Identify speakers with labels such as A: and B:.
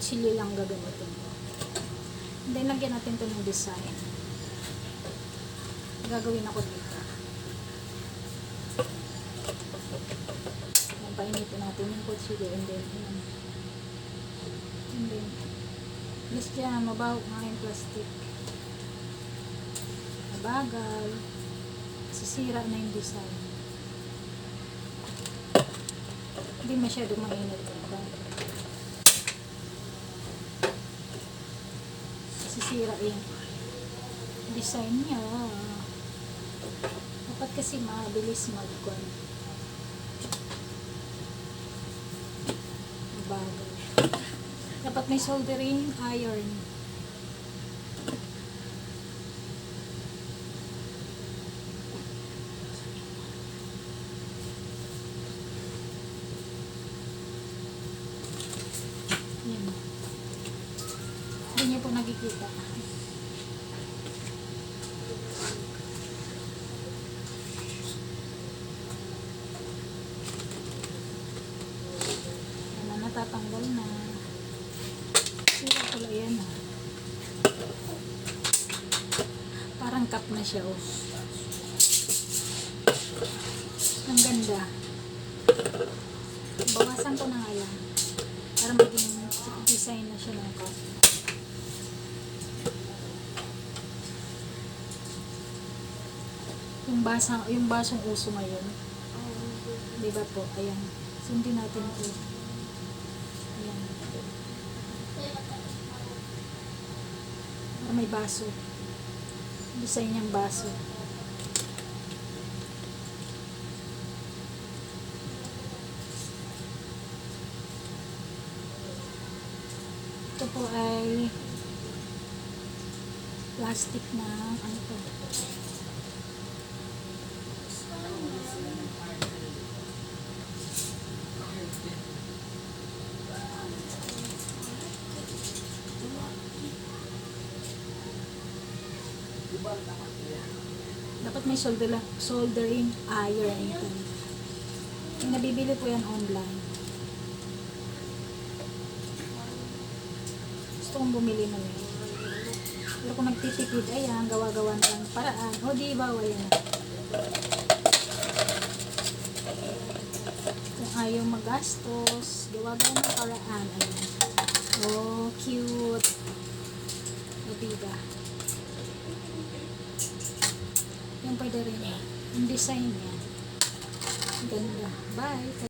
A: kutsilyo lang gagamitin ko. And then, lagyan natin ito ng design. Gagawin ako dito. Yan, painitin natin yung kutsilyo. And then, ayan. And then, just dyan, mabaho nga yung plastic. Mabagal. Sisira na yung design. Hindi masyado mainit. Sisira yung design niya. Dapat kasi mabilis mag-con. Mabagal. Dapat may soldering iron. Yan. Hindi niyo po nakikita. Yan na, natatanggal na. Sira pala yan ha. Parang cup na siya oh. Ang ganda. Bawasan ko na nga lang. Para maging design na siya ng cup. Yung basong uso ngayon. Diba po? Ayan. Sundin natin ito. Ayan. Para may baso. Design niyang baso. Ito po ay plastic na ano po. Dapat may soldering iron ito. Yung nabibili po yan online. Gusto kong bumili na yun. Pero kung nagtitipid, ayan, gawa-gawa ng paraan. O di ba, ayan. Kung ayaw magastos, gawa-gawa ng paraan. Ayan. Oh, cute. O di ba? Yan pwede rin. Yung design niya. Ganda. Bye.